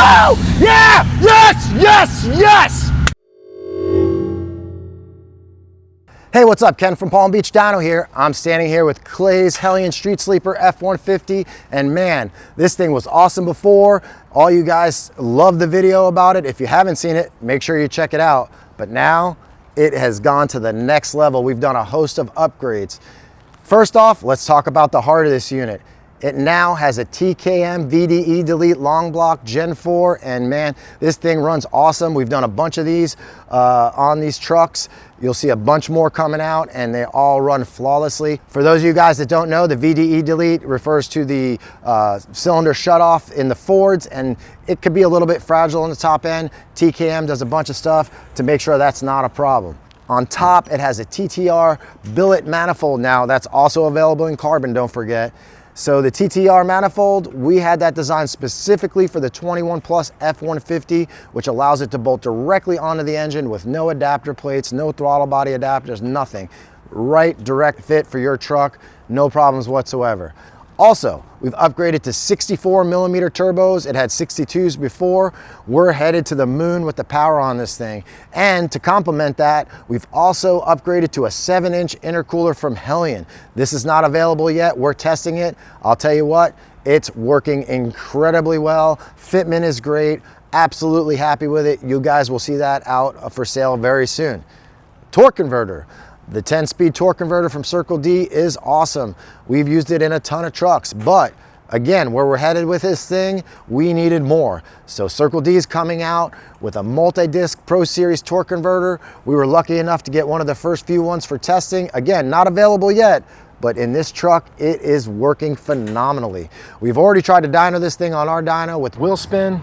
Yeah! Yes! Yes! Yes! Hey, what's up? Ken from Palm Beach Dyno here. I'm standing here with Clay's Hellion Street Sleeper F150, and man, this thing was awesome before. All you guys love the video about it. If you haven't seen it, make sure you check it out. But now it has gone to the next level. We've done a host of upgrades. First off, let's talk about the heart of this unit. It now has a TKM VDE Delete Long Block Gen 4, and man, this thing runs awesome. We've done a bunch of these on these trucks. You'll see a bunch more coming out, and they all run flawlessly. For those of you guys that don't know, the VDE Delete refers to the cylinder shutoff in the Fords, and it could be a little bit fragile on the top end. TKM does a bunch of stuff to make sure that's not a problem. On top, it has a TTR billet manifold now. That's also available in carbon, don't forget. So the TTR manifold, we had that designed specifically for the 21 Plus F150, which allows it to bolt directly onto the engine with no adapter plates, no throttle body adapters, nothing. Right direct fit for your truck, no problems whatsoever. Also, we've upgraded to 64mm turbos. It had 62s before. We're headed to the moon with the power on this thing. And to complement that, we've also upgraded to a 7-inch intercooler from Hellion. This is not available yet. We're testing it. I'll tell you what, it's working incredibly well. Fitment is great. Absolutely happy with it. You guys will see that out for sale very soon. Torque converter. The 10-speed torque converter from Circle D is awesome. We've used it in a ton of trucks, but again, where we're headed with this thing, we needed more. So Circle D is coming out with a multi-disc Pro Series torque converter. We were lucky enough to get one of the first few ones for testing. Again, not available yet, but in this truck, it is working phenomenally. We've already tried to dyno this thing on our dyno with wheel spin.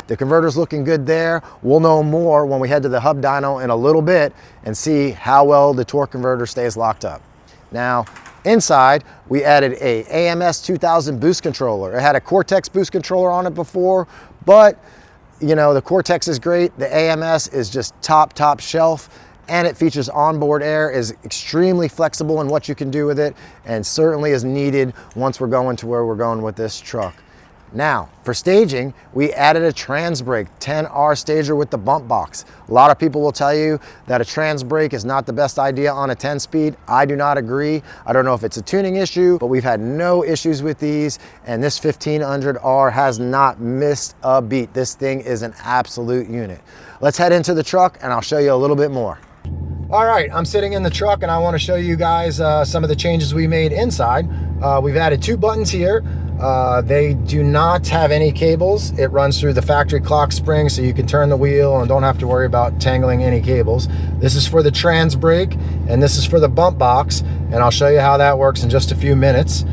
The converter's looking good there. We'll know more when we head to the hub dyno in a little bit and see how well the torque converter stays locked up. Now, inside, we added a AMS 2000 boost controller. It had a Cortex boost controller on it before, but you know, the Cortex is great. The AMS is just top shelf, and it features onboard air, is extremely flexible in what you can do with it, and certainly is needed once we're going to where we're going with this truck. Now, for staging, we added a trans brake 10R stager with the bump box. A lot of people will tell you that a trans brake is not the best idea on a 10-speed. I do not agree. I don't know if it's a tuning issue, but we've had no issues with these, and this 1500R has not missed a beat. This thing is an absolute unit. Let's head into the truck, and I'll show you a little bit more. All right, I'm sitting in the truck, and I want to show you guys some of the changes we made inside. We've added 2 buttons here. They do not have any cables. It runs through the factory clock spring, so you can turn the wheel and don't have to worry about tangling any cables. This is for the trans brake, and this is for the bump box, and I'll show you how that works in just a few minutes.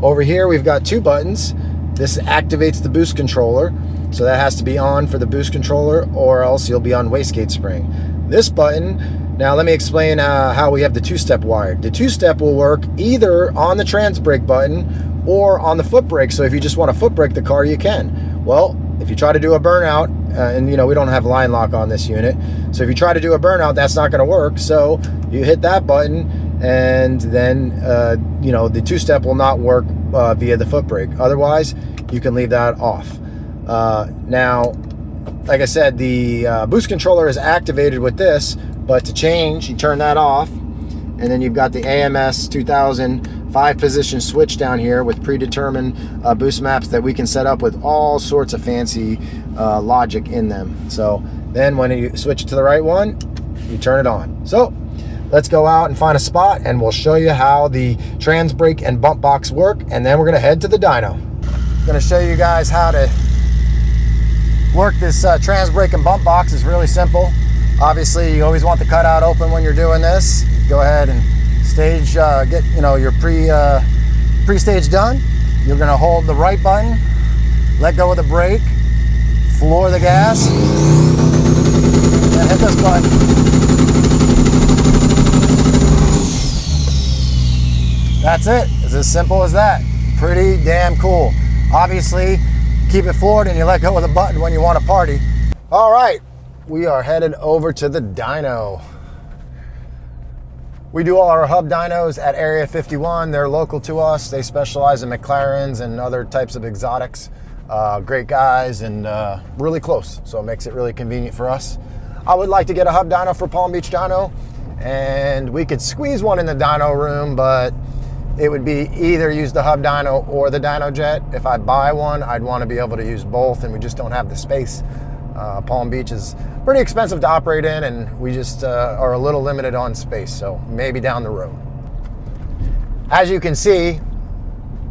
Over here, we've got 2 buttons. This activates the boost controller, so that has to be on for the boost controller, or else you'll be on wastegate spring. This button, now let me explain how we have the 2-step wired. The 2-step will work either on the trans brake button or on the foot brake. So if you just want to foot brake the car, you can. Well, if you try to do a burnout, and you know, we don't have line lock on this unit, so if you try to do a burnout, that's not going to work. So you hit that button, and then you know, the 2-step will not work via the foot brake. Otherwise, you can leave that off. Now, like I said, the boost controller is activated with this, but to change, you turn that off, and then you've got the AMS 2000 5-position switch down here with predetermined boost maps that we can set up with all sorts of fancy logic in them. So then when you switch to the right one, you turn it on. So let's go out and find a spot, and we'll show you how the trans brake and bump box work, and then we're going to head to the dyno. I'm going to show you guys how to work this trans brake and bump box. Is really simple. Obviously, you always want the cutout open when you're doing this. Go ahead and stage, get your pre-stage done. You're going to hold the right button, let go of the brake, floor the gas, and hit this button. That's it. It's as simple as that. Pretty damn cool. Obviously, keep it floored and you let go of the button when you want to party. All right, we are headed over to the dyno. We do all our hub dynos at Area 51. They're local to us. They specialize in McLarens and other types of exotics. Great guys and really close, so it makes it really convenient for us. I would like to get a hub dyno for Palm Beach Dyno, and we could squeeze one in the dyno room, but it would be either use the hub dyno or the dyno jet. If I buy one, I'd want to be able to use both, and we just don't have the space. Palm Beach is pretty expensive to operate in, and we just are a little limited on space, so maybe down the road. As you can see,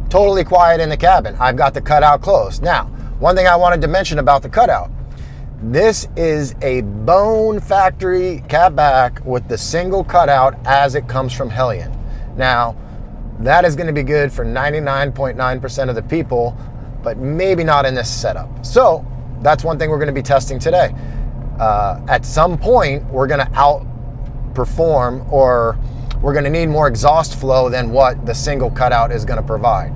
totally quiet in the cabin. I've got the cutout closed. Now, one thing I wanted to mention about the cutout. This is a bone factory catback with the single cutout as it comes from Hellion. Now, that is going to be good for 99.9% of the people, but maybe not in this setup. So, that's one thing we're going to be testing today. At some point, we're going to outperform, or we're going to need more exhaust flow than what the single cutout is going to provide.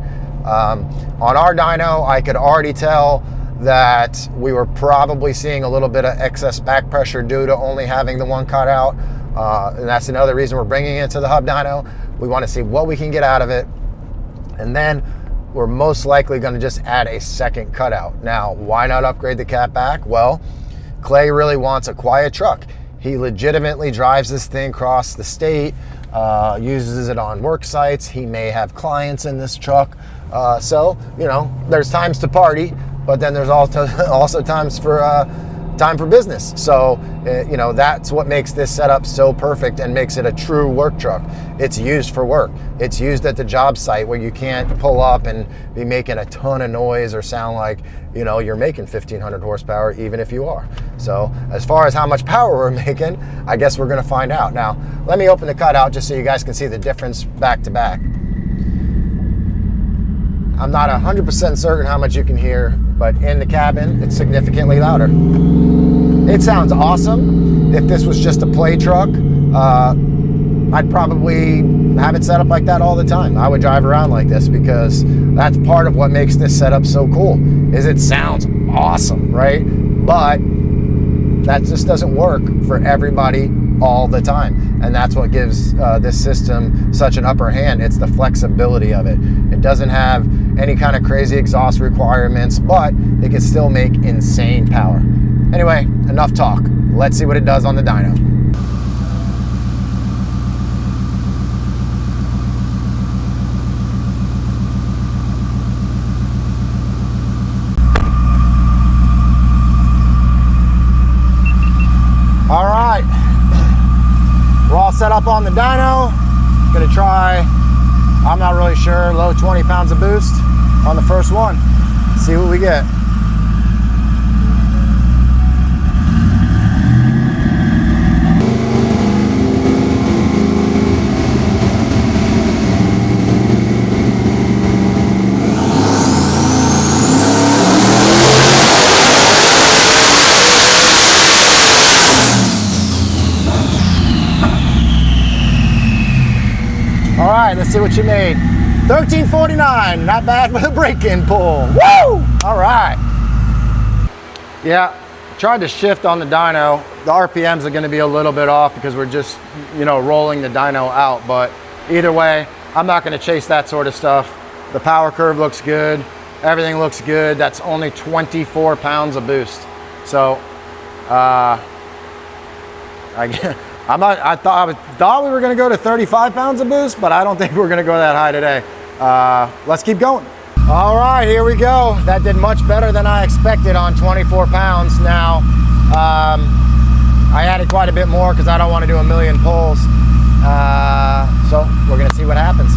On our dyno, I could already tell that we were probably seeing a little bit of excess back pressure due to only having the one cutout. And that's another reason we're bringing it to the hub dyno. We want to see what we can get out of it. And then we're most likely going to just add a second cutout. Now, why not upgrade the catback? Well, Clay really wants a quiet truck. He legitimately drives this thing across the state, uses it on work sites. He may have clients in this truck. So, you know, there's times to party, but then there's also times for time for business. So, you know, that's what makes this setup so perfect and makes it a true work truck. It's used for work. It's used at the job site where you can't pull up and be making a ton of noise or sound like, you know, you're making 1,500 horsepower, even if you are. So as far as how much power we're making, I guess we're going to find out. Now, let me open the cutout just so you guys can see the difference back to back. I'm not 100% certain how much you can hear, but in the cabin, it's significantly louder. It sounds awesome. If this was just a play truck, I'd probably have it set up like that all the time. I would drive around like this because that's part of what makes this setup so cool, is it sounds awesome, right? But that just doesn't work for everybody all the time. And that's what gives this system such an upper hand. It's the flexibility of it. It doesn't have any kind of crazy exhaust requirements, but it can still make insane power. Anyway, enough talk. Let's see what it does on the dyno. All right, we're all set up on the dyno. Gonna try, I'm not really sure, low 20 pounds of boost on the first one. See what we get. All right, let's see what you made. 1349, not bad for the break-in pull. Woo! All right. Yeah, tried to shift on the dyno. The RPMs are gonna be a little bit off because we're just, you know, rolling the dyno out, but either way, I'm not gonna chase that sort of stuff. The power curve looks good. Everything looks good. That's only 24 pounds of boost. So, I thought we were going to go to 35 pounds of boost, but I don't think we're going to go that high today. Let's keep going. All right, here we go. That did much better than I expected on 24 pounds. Now, I added quite a bit more because I don't want to do a million pulls. So we're going to see what happens.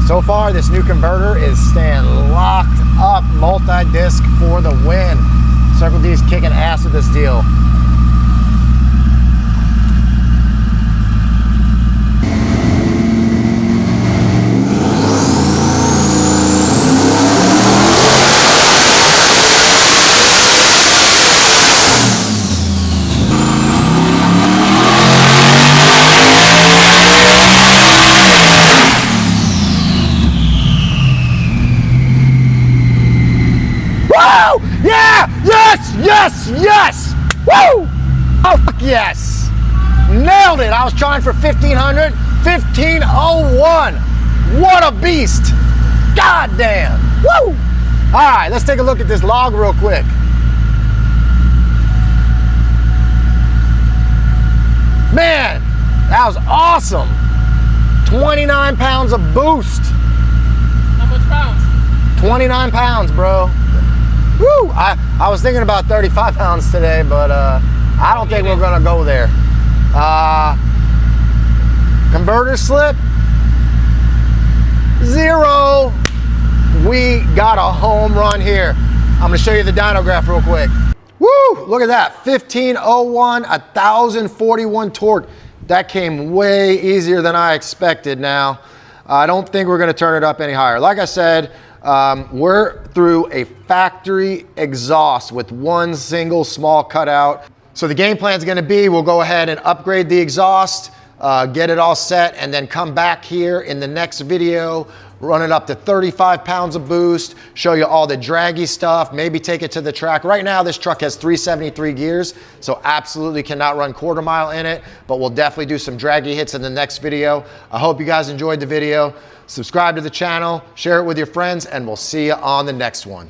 So far, this new converter is staying locked up, multi-disc for the win. Circle D's kicking ass with this deal. Yes! Woo! Oh, fuck yes! Nailed it! I was trying for 1,500. 1501. What a beast. God damn. Woo! All right, let's take a look at this log real quick. Man, that was awesome. 29 pounds of boost. How much pounds? 29 pounds, bro. Woo! I was thinking about 35 pounds today, but I don't think we're gonna go there. Converter slip, 0. We got a home run here. I'm gonna show you the dyno graph real quick. Woo! Look at that, 1501, 1041 torque. That came way easier than I expected now. I don't think we're gonna turn it up any higher. Like I said, we're through a factory exhaust with one single small cutout. So the game plan is gonna be, we'll go ahead and upgrade the exhaust, get it all set, and then come back here in the next video, run it up to 35 pounds of boost, show you all the draggy stuff, maybe take it to the track. Right now, this truck has 373 gears, so absolutely cannot run quarter mile in it, but we'll definitely do some draggy hits in the next video. I hope you guys enjoyed the video. Subscribe to the channel, share it with your friends, and we'll see you on the next one.